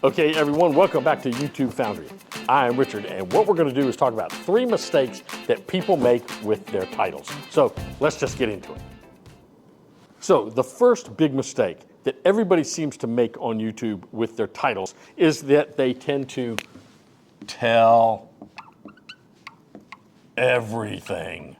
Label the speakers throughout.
Speaker 1: Okay, everyone, welcome back to YouTube Foundry. I am Richard, and what we're going to do is talk about 3 mistakes that people make with their titles. So let's just get into it. So the first big mistake that everybody seems to make on YouTube with their titles is that they tend to tell everything.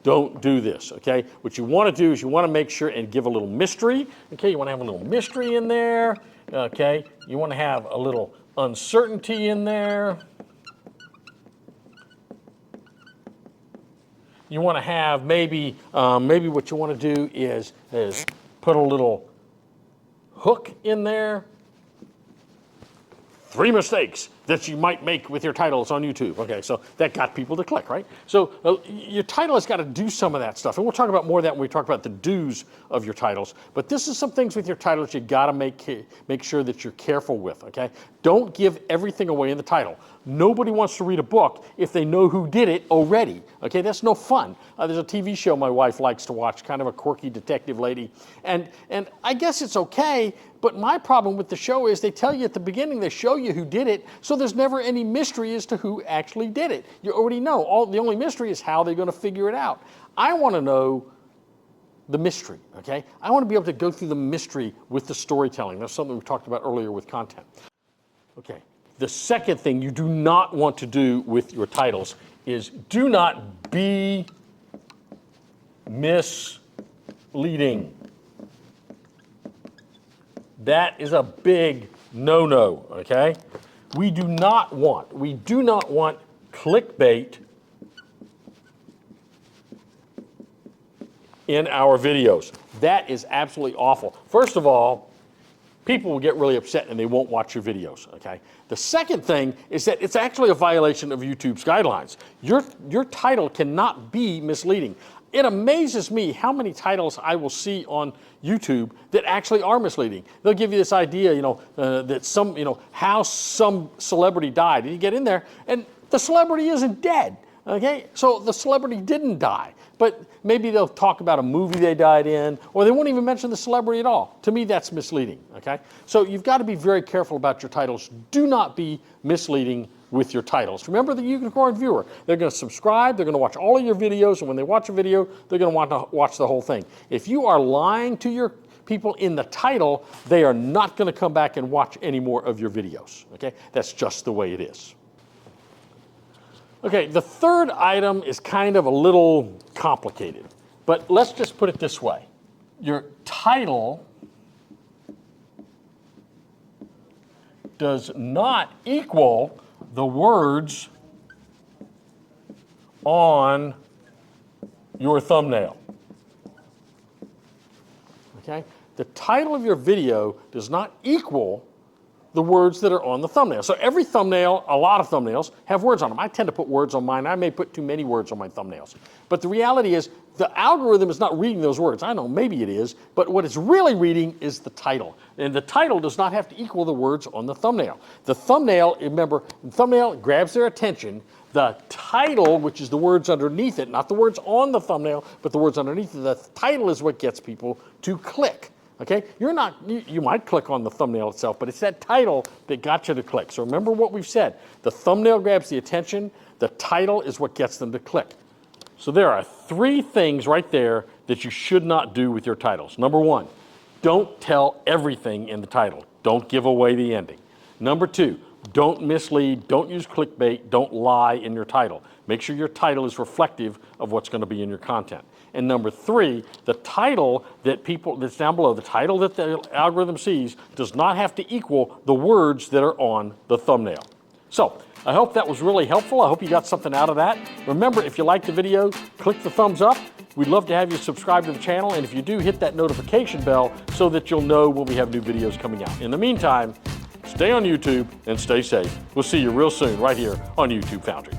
Speaker 1: Don't do this, okay? What you want to do is you want to make sure and give a little mystery, okay? You want to have a little mystery in there, okay? You want to have a little uncertainty in there. You want to have maybe what you want to do is put a little hook in there. 3 mistakes that you might make with your titles on YouTube. Okay, so that got people to click, right? So your title has got to do some of that stuff. And we'll talk about more of that when we talk about the do's of your titles. But this is some things with your titles you got to make sure that you're careful with, okay? Don't give everything away in the title. Nobody wants to read a book if they know who did it already, okay? That's no fun. There's a TV show my wife likes to watch, kind of a quirky detective lady. And I guess it's okay, but my problem with the show is they tell you at the beginning, they show you who did it, so there's never any mystery as to who actually did it. You already know. The only mystery is how they're going to figure it out. I want to know the mystery, okay? I want to be able to go through the mystery with the storytelling. That's something we talked about earlier with content. Okay, the second thing you do not want to do with your titles is do not be misleading. That is a big no-no, okay? We do not want clickbait in our videos. That is absolutely awful. First of all, people will get really upset and they won't watch your videos, okay? The second thing is that it's actually a violation of YouTube's guidelines. Your title cannot be misleading. It amazes me how many titles I will see on YouTube that actually are misleading. They'll give you this idea, that how some celebrity died. And you get in there and the celebrity isn't dead, okay? So the celebrity didn't die. But maybe they'll talk about a movie they died in, or they won't even mention the celebrity at all. To me, that's misleading, okay? So you've got to be very careful about your titles. Do not be misleading with your titles. Remember the unicorn viewer. They're going to subscribe, they're going to watch all of your videos, and when they watch a video, they're going to want to watch the whole thing. If you are lying to your people in the title, they are not going to come back and watch any more of your videos, okay? That's just the way it is. Okay, the third item is kind of a little complicated, but let's just put it this way. Your title does not equal the words on your thumbnail. Okay? The title of your video does not equal the words that are on the thumbnail. So every thumbnail, a lot of thumbnails, have words on them. I tend to put words on mine. I may put too many words on my thumbnails. But the reality is the algorithm is not reading those words. I know, maybe it is, but what it's really reading is the title. And the title does not have to equal the words on the thumbnail. The thumbnail, remember, the thumbnail grabs their attention. The title, which is the words underneath it, not the words on the thumbnail, but the words underneath it, the title is what gets people to click. Okay, you might click on the thumbnail itself, but it's that title that got you to click. So remember what we've said. The thumbnail grabs the attention. The title is what gets them to click. So there are 3 things right there that you should not do with your titles. Number 1, don't tell everything in the title. Don't give away the ending. Number 2, don't mislead, don't use clickbait, don't lie in your title. Make sure your title is reflective of what's going to be in your content. And number 3, the title that's down below, the title that the algorithm sees does not have to equal the words that are on the thumbnail. So I hope that was really helpful. I hope you got something out of that. Remember, if you liked the video, click the thumbs up. We'd love to have you subscribe to the channel. And if you do, hit that notification bell so that you'll know when we have new videos coming out. In the meantime, stay on YouTube and stay safe. We'll see you real soon right here on YouTube Foundry.